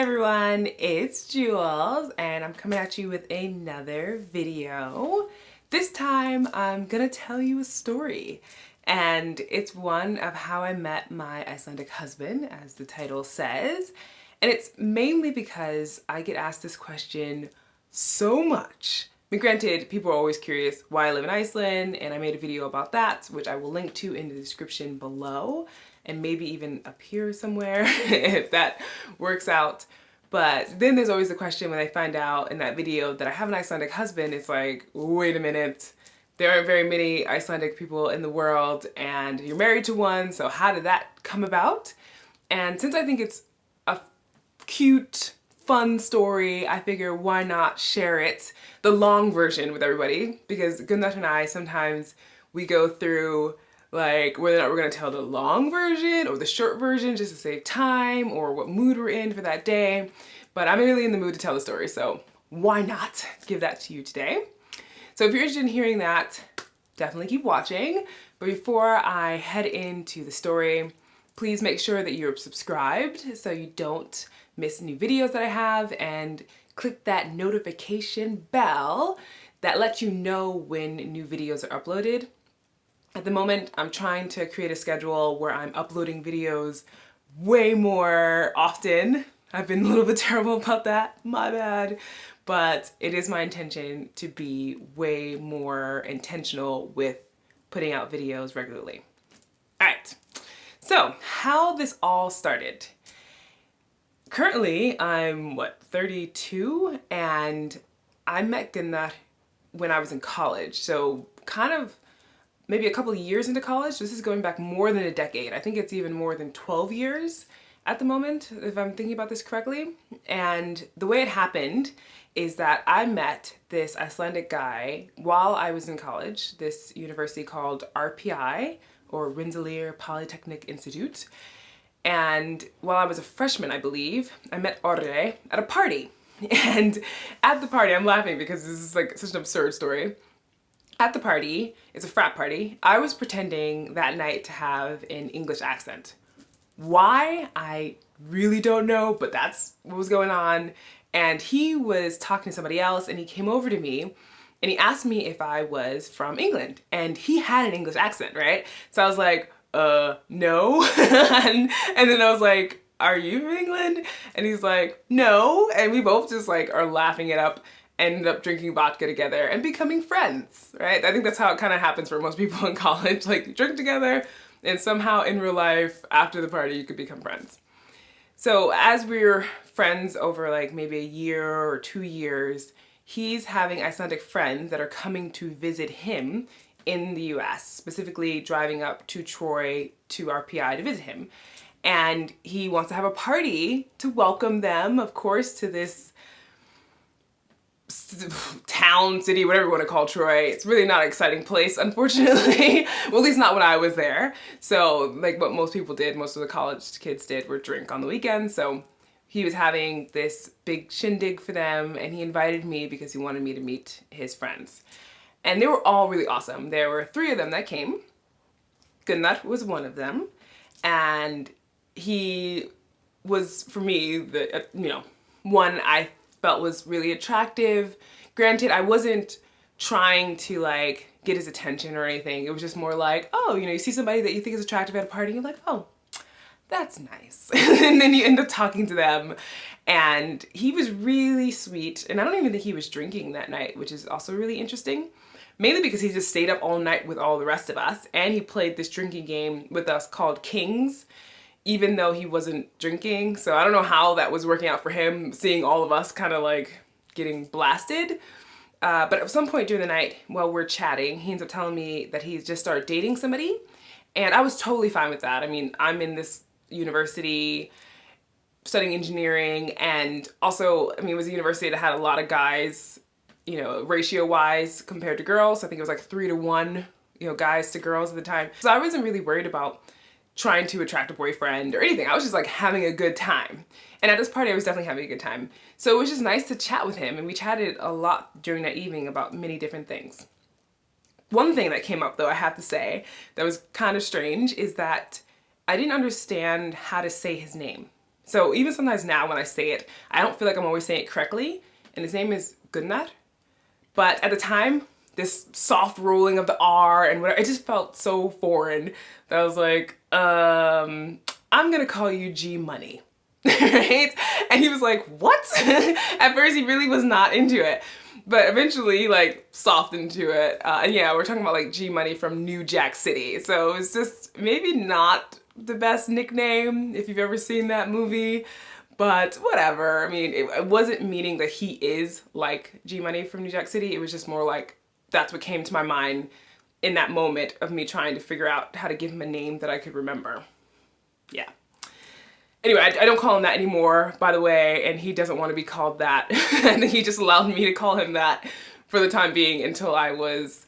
everyone, it's Jules and I'm coming at you with another video. This time I'm gonna tell you a story, and it's one of how I met my Icelandic husband, as the title says. And it's mainly because I get asked this question so much. I mean, granted, people are always curious why I live in Iceland, and I made a video about that, which I will link to in the description below, and maybe even up here somewhere if that works out. But then there's always the question when they find out in that video that I have an Icelandic husband, it's like, wait a minute, there aren't very many Icelandic people in the world and you're married to one, so how did that come about? And since I think it's a cute, fun story, I figure why not share it, the long version, with everybody, because Gunnar and I sometimes we go through like whether or not we're gonna tell the long version or the short version just to save time or what mood we're in for that day. But I'm really in the mood to tell the story, so why not give that to you today? So if you're interested in hearing that, definitely keep watching. But before I head into the story, please make sure that you're subscribed so you don't miss new videos that I have, and click that notification bell that lets you know when new videos are uploaded. At the moment, I'm trying to create a schedule where I'm uploading videos way more often. I've been a little bit terrible about that, my bad. But it is my intention to be way more intentional with putting out videos regularly. All right, so how this all started. Currently, I'm 32, and I met Gunnar when I was in college. So kind of maybe a couple of years into college. This is going back more than a decade. I think it's even more than 12 years at the moment, if I'm thinking about this correctly. And the way it happened is that I met this Icelandic guy while I was in college, this university called RPI, or Rensselaer Polytechnic Institute. And while I was a freshman, I believe, I met Orre at a party. And at the party, I'm laughing because this is like such an absurd story. At the party, it's a frat party, I was pretending that night to have an English accent. Why? I really don't know, but that's what was going on. And he was talking to somebody else, and he came over to me and he asked me if I was from England. And he had an English accent, right? So I was like, no. and then I was like, are you from England? And he's like, no. And we both just like are laughing it up, ended up drinking vodka together and becoming friends, right? I think that's how it kind of happens for most people in college. Like, you drink together and somehow in real life, after the party, you could become friends. So as we're friends over like maybe a year or 2 years, he's having Icelandic friends that are coming to visit him in the US, specifically driving up to Troy to RPI to visit him. And he wants to have a party to welcome them, of course, to this town, city, whatever you want to call Troy. It's really not an exciting place, unfortunately. Well, at least not when I was there. So like what most people did, most of the college kids did, were drink on the weekends. So he was having this big shindig for them, and he invited me because he wanted me to meet his friends. And they were all really awesome. There were 3 of them that came. Gunnar was one of them. And he was, for me, the one I felt was really attractive. Granted, I wasn't trying to like get his attention or anything. It was just more like, oh, you see somebody that you think is attractive at a party, and you're like, oh, that's nice. And then you end up talking to them. And he was really sweet. And I don't even think he was drinking that night, which is also really interesting. Mainly because he just stayed up all night with all the rest of us. And he played this drinking game with us called Kings, even though he wasn't drinking. So I don't know how that was working out for him, seeing all of us kind of like getting blasted. But at some point during the night, while we're chatting, he ends up telling me that he's just started dating somebody. And I was totally fine with that. I mean, I'm in this university studying engineering, and also, I mean, it was a university that had a lot of guys, ratio-wise compared to girls. I think it was like 3 to 1, guys to girls at the time. So I wasn't really worried about trying to attract a boyfriend or anything. I was just like having a good time. And at this party, I was definitely having a good time. So it was just nice to chat with him, and we chatted a lot during that evening about many different things. One thing that came up, though, I have to say, that was kind of strange, is that I didn't understand how to say his name. So even sometimes now when I say it, I don't feel like I'm always saying it correctly. And his name is Gunnar. But at the time, this soft rolling of the R and whatever, it just felt so foreign that I was like, I'm gonna call you G Money. Right? And he was like, what? At first he really was not into it. But eventually, like, softened to it. And yeah, we're talking about like G Money from New Jack City. So it's just maybe not the best nickname if you've ever seen that movie. But whatever. I mean, it wasn't meaning that he is like G Money from New Jack City. It was just more like that's what came to my mind in that moment of me trying to figure out how to give him a name that I could remember. Yeah. Anyway, I don't call him that anymore, by the way, and he doesn't want to be called that. And he just allowed me to call him that for the time being until I was,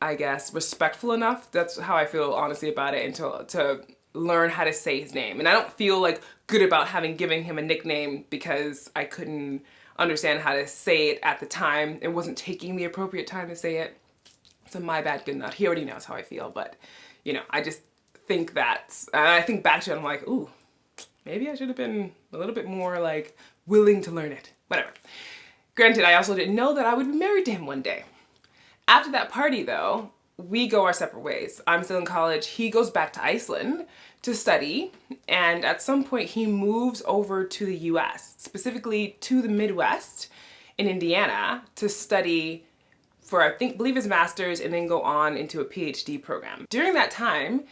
I guess, respectful enough. That's how I feel honestly about it, until to learn how to say his name. And I don't feel like good about giving him a nickname because I couldn't understand how to say it at the time. It wasn't taking the appropriate time to say it. So my bad, Gunnar. He already knows how I feel, but you know, I just think that, I think back to it, I'm like, ooh, maybe I should have been a little bit more like willing to learn it. Whatever. Granted, I also didn't know that I would be married to him one day. After that party though, we go our separate ways. I'm still in college. He goes back to Iceland to study. And at some point he moves over to the US, specifically to the Midwest in Indiana to study for, I believe his master's and then go on into a PhD program. During that time,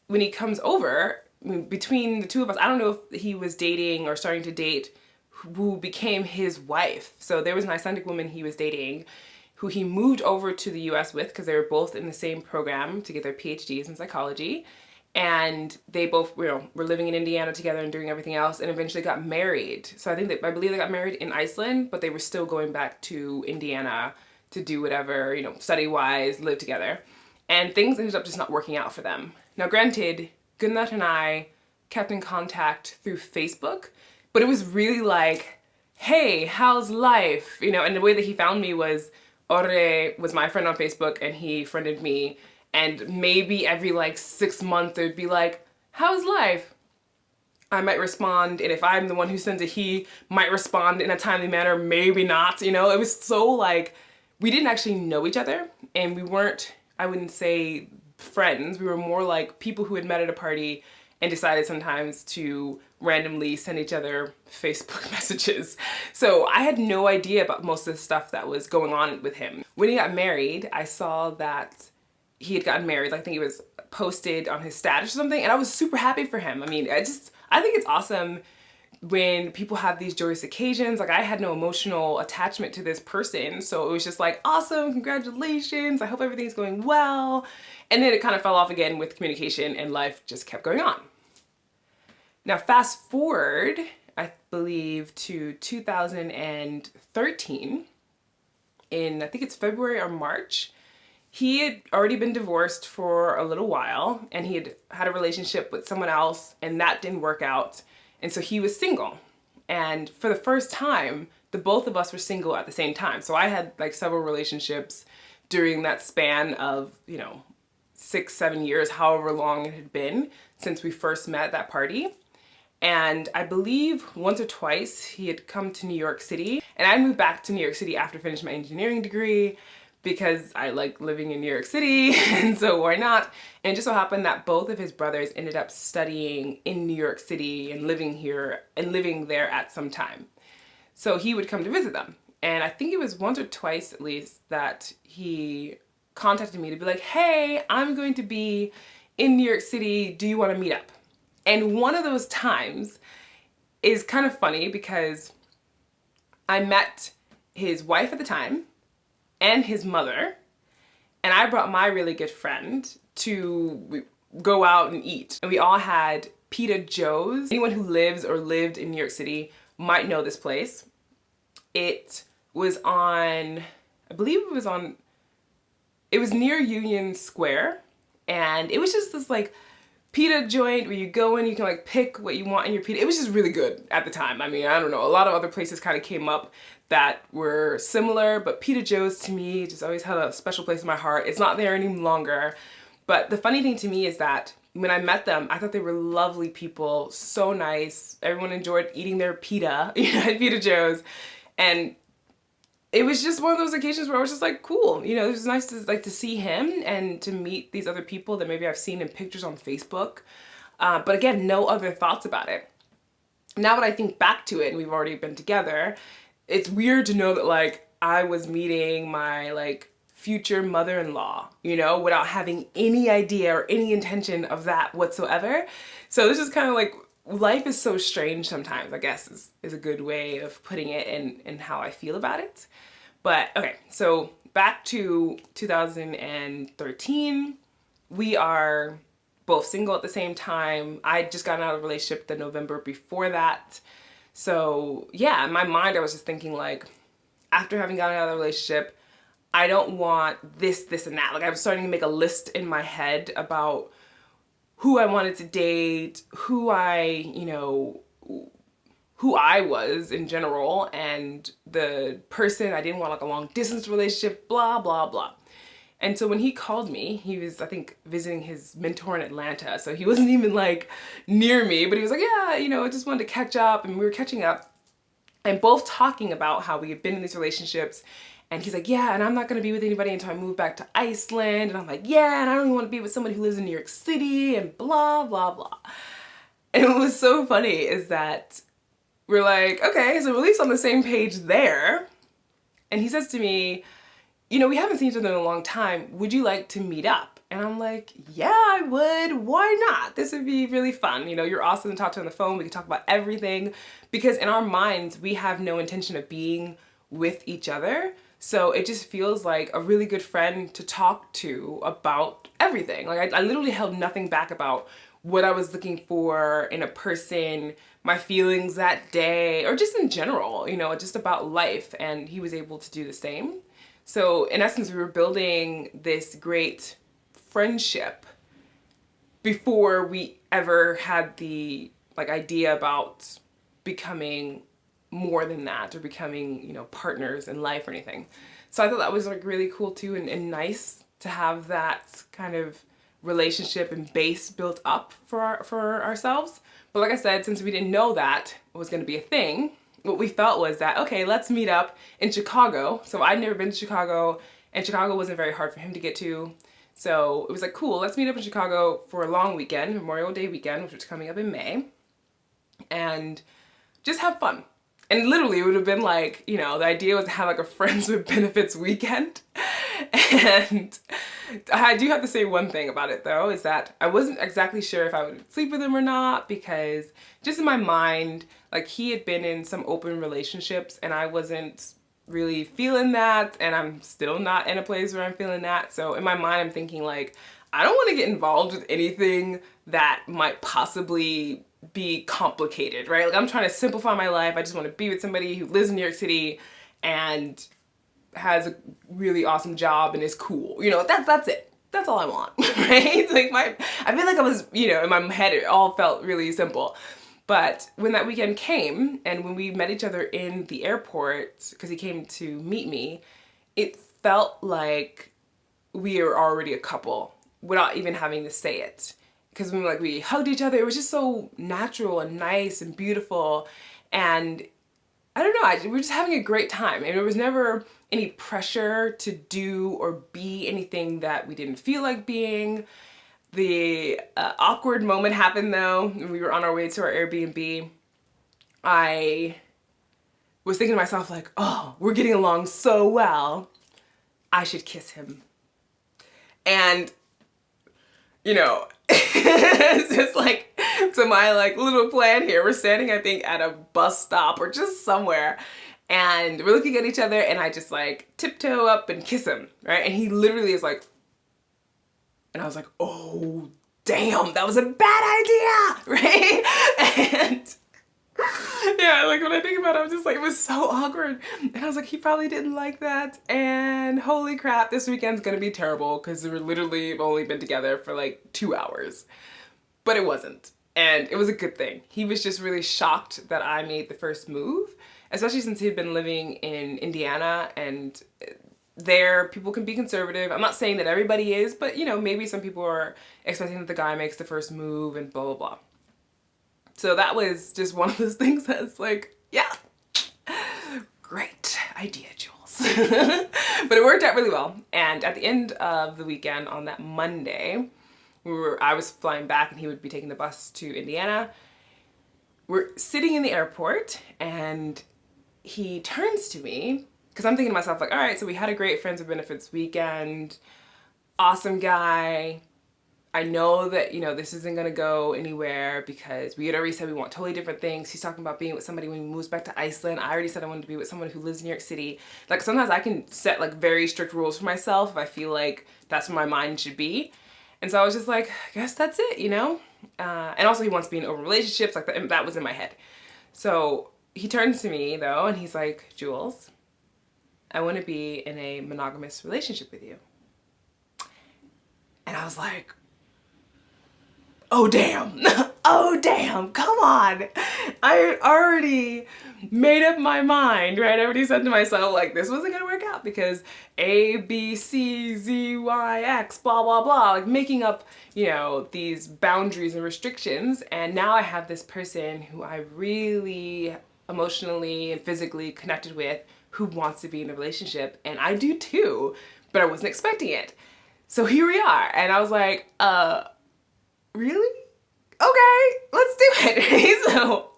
when he comes over, I mean, between the two of us, I don't know if he was dating or starting to date who became his wife. So there was an Icelandic woman he was dating who he moved over to the US with because they were both in the same program to get their PhDs in psychology. And they both, you know, were living in Indiana together and doing everything else, and eventually got married. So I believe they got married in Iceland, but they were still going back to Indiana to do whatever, you know, study-wise, live together. And things ended up just not working out for them. Now granted, Gunnar and I kept in contact through Facebook, but it was really like, hey, how's life? You know, and the way that he found me was, Orre was my friend on Facebook and he friended me, and maybe every like 6 months there'd be like, how's life? I might respond, and if I'm the one who sends it, he might respond in a timely manner, maybe not, you know? It was so like, we didn't actually know each other, and we weren't, I wouldn't say friends, we were more like people who had met at a party and decided sometimes to randomly send each other Facebook messages. So I had no idea about most of the stuff that was going on with him. When he got married, I saw that he had gotten married. I think it was posted on his status or something, and I was super happy for him. I mean, I think it's awesome when people have these joyous occasions. Like, I had no emotional attachment to this person, so it was just like, awesome, congratulations, I hope everything's going well. And then it kind of fell off again with communication, and life just kept going on. Now fast forward, I believe, to 2013, in I think it's February or March. He had already been divorced for a little while, and he had had a relationship with someone else, and that didn't work out. And so he was single. And for the first time, the both of us were single at the same time. So I had like several relationships during that span of, you know, 6-7 years, however long it had been since we first met at that party. And I believe once or twice he had come to New York City, and I moved back to New York City after finishing my engineering degree because I like living in New York City, and so why not? And it just so happened that both of his brothers ended up studying in New York City and living here and living there at some time. So he would come to visit them. And I think it was once or twice at least that he contacted me to be like, hey, I'm going to be in New York City, do you want to meet up? And one of those times is kind of funny because I met his wife at the time and his mother, and I brought my really good friend to go out and eat. And we all had Pita Joe's. Anyone who lives or lived in New York City might know this place. It was on, I believe it was near Union Square, and it was just this like pita joint where you go in, you can like pick what you want in your pita. It was just really good at the time. I mean, I don't know, a lot of other places kind of came up that were similar, but Pita Joe's to me just always had a special place in my heart. It's not there any longer. But the funny thing to me is that when I met them, I thought they were lovely people, so nice. Everyone enjoyed eating their pita, at Pita Joe's. And it was just one of those occasions where I was just like, cool. It was nice to see him and to meet these other people that maybe I've seen in pictures on Facebook. But again, no other thoughts about it. Now that I think back to it and we've already been together, it's weird to know that like I was meeting my like future mother-in-law, without having any idea or any intention of that whatsoever. So this is kind of like, life is so strange sometimes, I guess is a good way of putting it in how I feel about it. But okay, so back to 2013, we are both single at the same time. I just got out of a relationship the November before that. So yeah, in my mind, I was just thinking like, after having gotten out of the relationship, I don't want this, and that. Like I was starting to make a list in my head about who I wanted to date, who I was in general, and the person I didn't want like a long distance relationship, blah, blah, blah. And so when he called me, he was, I think, visiting his mentor in Atlanta. So he wasn't even like near me, but he was like, yeah, I just wanted to catch up. And we were catching up and both talking about how we had been in these relationships. And he's like, yeah, and I'm not going to be with anybody until I move back to Iceland. And I'm like, yeah, and I don't even want to be with somebody who lives in New York City and blah, blah, blah. And what was so funny is that we're like, okay, so we're at least on the same page there. And he says to me, we haven't seen each other in a long time. Would you like to meet up? And I'm like, yeah, I would. Why not? This would be really fun. You're awesome to talk to on the phone. We can talk about everything because in our minds, we have no intention of being with each other. So it just feels like a really good friend to talk to about everything. Like I literally held nothing back about what I was looking for in a person, my feelings that day, or just in general, just about life. And he was able to do the same. So in essence, we were building this great friendship before we ever had the idea about becoming more than that or becoming, partners in life or anything. So I thought that was like really cool too and nice to have that kind of relationship and base built up for ourselves. But like I said, since we didn't know that was going to be a thing, what we felt was that, okay, let's meet up in Chicago. So I'd never been to Chicago and Chicago wasn't very hard for him to get to. So it was like, cool, let's meet up in Chicago for a long weekend, Memorial Day weekend, which was coming up in May, and just have fun. And literally it would have been like, the idea was to have like a friends with benefits weekend. And I do have to say one thing about it though, is that I wasn't exactly sure if I would sleep with him or not, because just in my mind, like he had been in some open relationships and I wasn't really feeling that, and I'm still not in a place where I'm feeling that. So in my mind, I'm thinking like, I don't want to get involved with anything that might possibly be complicated, right? Like I'm trying to simplify my life. I just want to be with somebody who lives in New York City and has a really awesome job and is cool. That's it. That's all I want, right? I feel like I was, in my head, it all felt really simple. But when that weekend came and when we met each other in the airport, because he came to meet me, it felt like we were already a couple without even having to say it. Because when we hugged each other, it was just so natural and nice and beautiful. And I don't know, we were just having a great time. And there was never any pressure to do or be anything that we didn't feel like being. The awkward moment happened though, when we were on our way to our Airbnb. I was thinking to myself like, oh, we're getting along so well. I should kiss him. And, it's just like, so my little plan here, we're standing, I think, at a bus stop or just somewhere. And we're looking at each other and I just tiptoe up and kiss him, right? And he literally is like, and I was like, oh, damn, that was a bad idea, right? And yeah, when I think about it, I'm just like, it was so awkward. And I was like, he probably didn't like that. And holy crap, this weekend's gonna be terrible because we're literally only been together for 2 hours. But it wasn't. And it was a good thing. He was just really shocked that I made the first move, especially since he had been living in Indiana and there, people can be conservative. I'm not saying that everybody is, but you know, maybe some people are expecting that the guy makes the first move and blah, blah, blah. So that was just one of those things that's like, yeah, great idea, Jules. But it worked out really well. And at the end of the weekend on that Monday, I was flying back and he would be taking the bus to Indiana. We're sitting in the airport and he turns to me because I'm thinking to myself like, all right, so we had a great Friends with Benefits weekend. Awesome guy. I know that, you know, this isn't going to go anywhere because we had already said we want totally different things. He's talking about being with somebody when he moves back to Iceland. I already said I wanted to be with someone who lives in New York City. Like sometimes I can set like very strict rules for myself if I feel like that's where my mind should be. And so I was just like, I guess that's it, you know? And also he wants to be in open relationships, like that was in my head. So he turns to me though and he's like, Jules, I want to be in a monogamous relationship with you. And I was like, oh damn, oh damn, come on. I already made up my mind, right? I already said to myself like this wasn't gonna work out because A, B, C, Z, Y, X, blah, blah, blah, like making up, you know, these boundaries and restrictions. And now I have this person who I really emotionally and physically connected with who wants to be in a relationship, and I do too, but I wasn't expecting it. So here we are, and I was like, really? Okay, let's do it. So,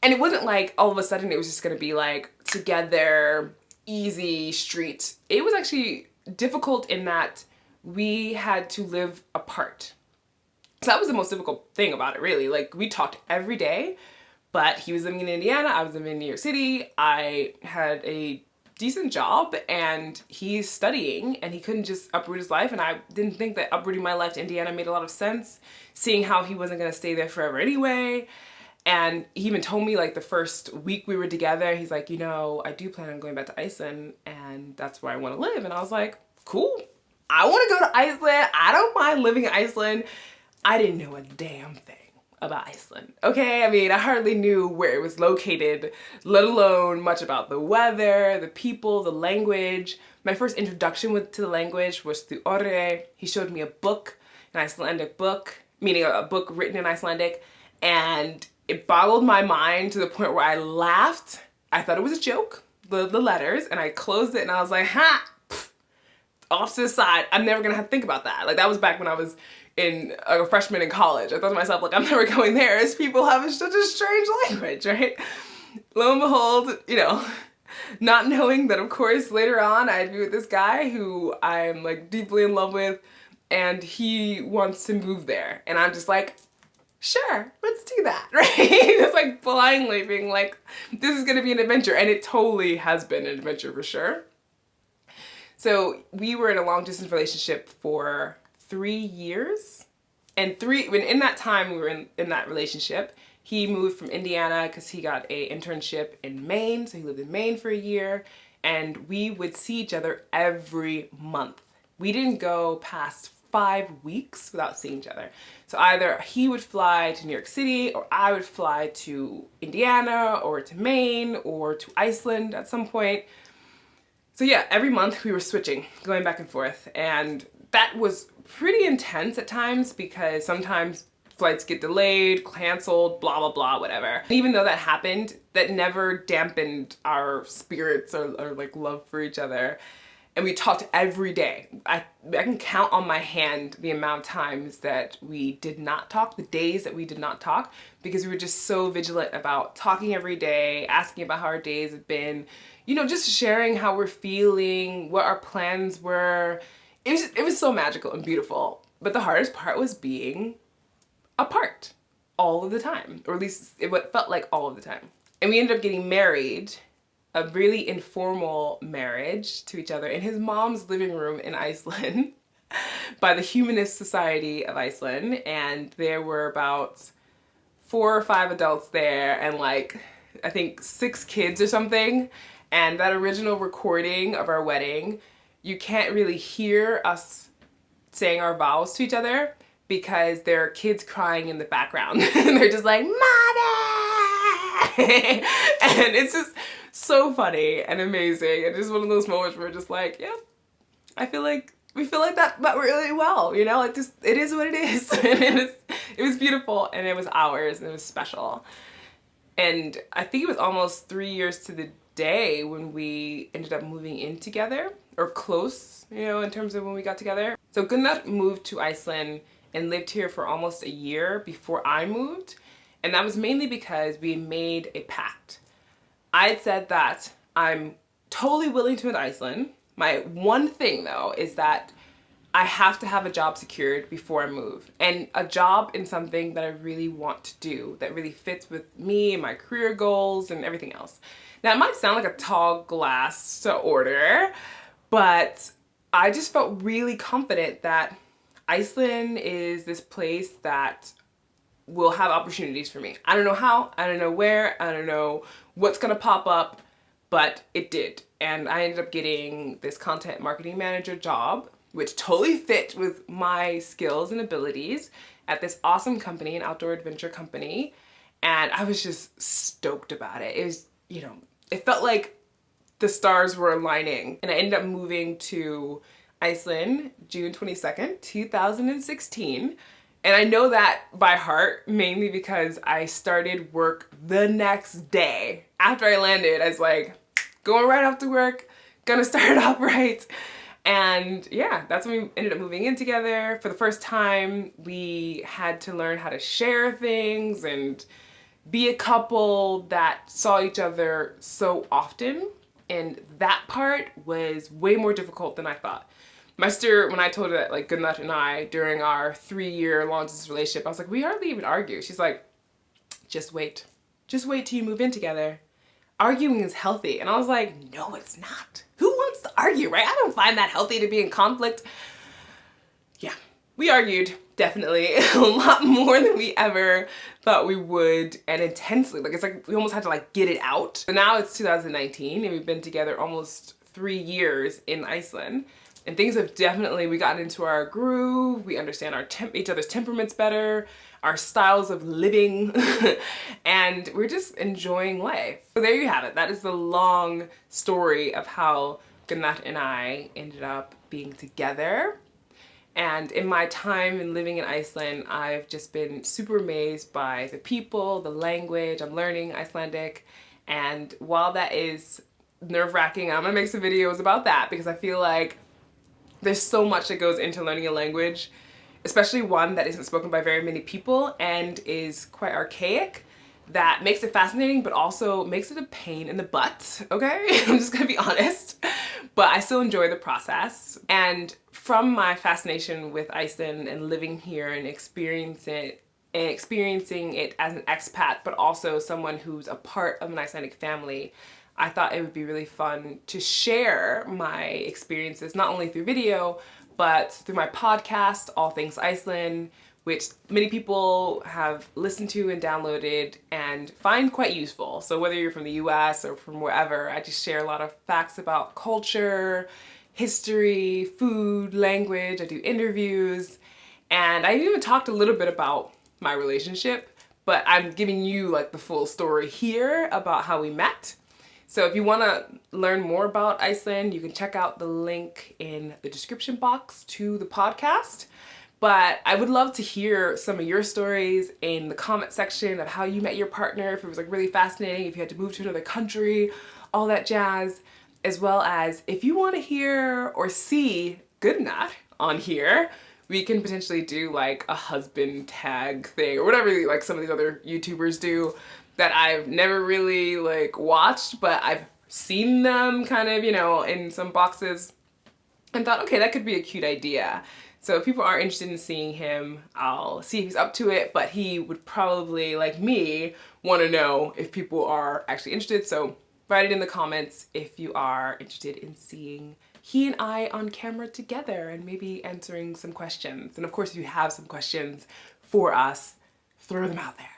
and it wasn't like all of a sudden it was just gonna be like together, easy street. It was actually difficult in that we had to live apart. So that was the most difficult thing about it, really. Like we talked every day, but he was living in Indiana, I was living in New York City. I had a decent job and he's studying and he couldn't just uproot his life, and I didn't think that uprooting my life to Indiana made a lot of sense, seeing how he wasn't gonna stay there forever anyway. And he even told me like the first week we were together, he's like, you know, I do plan on going back to Iceland and that's where I want to live. And I was like, cool, I want to go to Iceland. I don't mind living in Iceland. I didn't know a damn thing about Iceland, okay? I mean, I hardly knew where it was located, let alone much about the weather, the people, the language. My first introduction to the language was through Orre. He showed me a book, an Icelandic book, meaning a book written in Icelandic, and it boggled my mind to the point where I laughed. I thought it was a joke, the letters, and I closed it and I was like, ha, pff, off to the side. I'm never gonna have to think about that. Like that was back when I was a freshman in college. I thought to myself, like, I'm never going there as people have such a strange language, right? Lo and behold, you know, not knowing that of course later on I'd be with this guy who I'm like deeply in love with and he wants to move there. And I'm just like, sure, let's do that, right? It's like blindly being like, this is gonna be an adventure. And it totally has been an adventure for sure. So we were in a long distance relationship for 3 years. And in that time we were in that relationship, he moved from Indiana because he got a internship in Maine. So he lived in Maine for a year and we would see each other every month. We didn't go past 5 weeks without seeing each other. So either he would fly to New York City or I would fly to Indiana or to Maine or to Iceland at some point. So yeah, every month we were switching, going back and forth. And that was pretty intense at times because sometimes flights get delayed, canceled, blah, blah, blah, whatever. Even though that happened, that never dampened our spirits or like love for each other. And we talked every day. I can count on my hand the amount of times that we did not talk, the days that we did not talk, because we were just so vigilant about talking every day, asking about how our days have been, you know, just sharing how we're feeling, what our plans were. It was so magical and beautiful. But the hardest part was being apart all of the time, or at least it felt like all of the time. And we ended up getting married, a really informal marriage to each other in his mom's living room in Iceland by the Humanist Society of Iceland. And there were about 4 or 5 adults there and like, I think 6 kids or something. And that original recording of our wedding, you can't really hear us saying our vows to each other because there are kids crying in the background. And they're just like, Mommy! And it's just so funny and amazing. And just one of those moments where we're just like, yeah, I feel like we feel like that really well, you know, like just, it is what it is. And it was beautiful, and it was ours, and it was special. And I think it was almost 3 years to the day when we ended up moving in together, or close, you know, in terms of when we got together. So Gunnar moved to Iceland and lived here for almost a year before I moved. And that was mainly because we made a pact. I had said that I'm totally willing to move to Iceland. My one thing though is that I have to have a job secured before I move, and a job in something that I really want to do, that really fits with me and my career goals and everything else. Now it might sound like a tall glass to order, but I just felt really confident that Iceland is this place that will have opportunities for me. I don't know how, I don't know where, I don't know what's gonna pop up, but it did. And I ended up getting this content marketing manager job, which totally fit with my skills and abilities at this awesome company, an outdoor adventure company. And I was just stoked about it. It was, you know, it felt like the stars were aligning. And I ended up moving to Iceland June 22nd, 2016. And I know that by heart, mainly because I started work the next day. After I landed, I was like, going right off to work, gonna start it off right. And yeah, that's when we ended up moving in together. For the first time, we had to learn how to share things and be a couple that saw each other so often. And that part was way more difficult than I thought. My sister, when I told her that, like, Gunnar and I, during our 3-year long distance relationship, I was like, we hardly even argue. She's like, just wait. Just wait till you move in together. Arguing is healthy. And I was like, no, it's not. Who wants to argue, right? I don't find that healthy to be in conflict. Yeah, we argued, definitely, a lot more than we ever thought we would, and intensely. Like, it's like we almost had to like get it out. So now it's 2019 and we've been together almost 3 years in Iceland. And things have definitely, we got into our groove, we understand our each other's temperaments better, our styles of living, and we're just enjoying life. So there you have it. That is the long story of how Gunnar and I ended up being together. And in my time in living in Iceland, I've just been super amazed by the people, the language. I'm learning Icelandic. And while that is nerve-wracking, I'm gonna make some videos about that because I feel like there's so much that goes into learning a language, especially one that isn't spoken by very many people and is quite archaic, that makes it fascinating but also makes it a pain in the butt, okay? I'm just gonna be honest. But I still enjoy the process. And from my fascination with Iceland and living here and experiencing it as an expat, but also someone who's a part of an Icelandic family, I thought it would be really fun to share my experiences, not only through video, but through my podcast, All Things Iceland, which many people have listened to and downloaded and find quite useful. So whether you're from the US or from wherever, I just share a lot of facts about culture, history, food, language. I do interviews, and I even talked a little bit about my relationship, but I'm giving you like the full story here about how we met. So if you want to learn more about Iceland, you can check out the link in the description box to the podcast. But I would love to hear some of your stories in the comment section of how you met your partner, if it was like really fascinating, if you had to move to another country, all that jazz, as well as if you want to hear or see Gunnar on here, we can potentially do like a husband tag thing or whatever like some of these other YouTubers do that I've never really like watched, but I've seen them kind of, you know, in some boxes and thought, okay, that could be a cute idea. So if people are interested in seeing him, I'll see if he's up to it, but he would probably, like me, want to know if people are actually interested. So write it in the comments if you are interested in seeing he and I on camera together and maybe answering some questions. And of course, if you have some questions for us, throw them out there.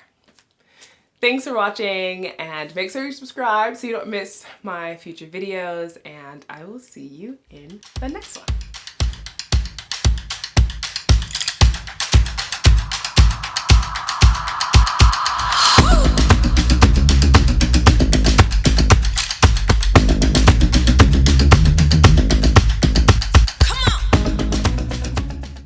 Thanks for watching, and make sure you subscribe so you don't miss my future videos, and I will see you in the next one.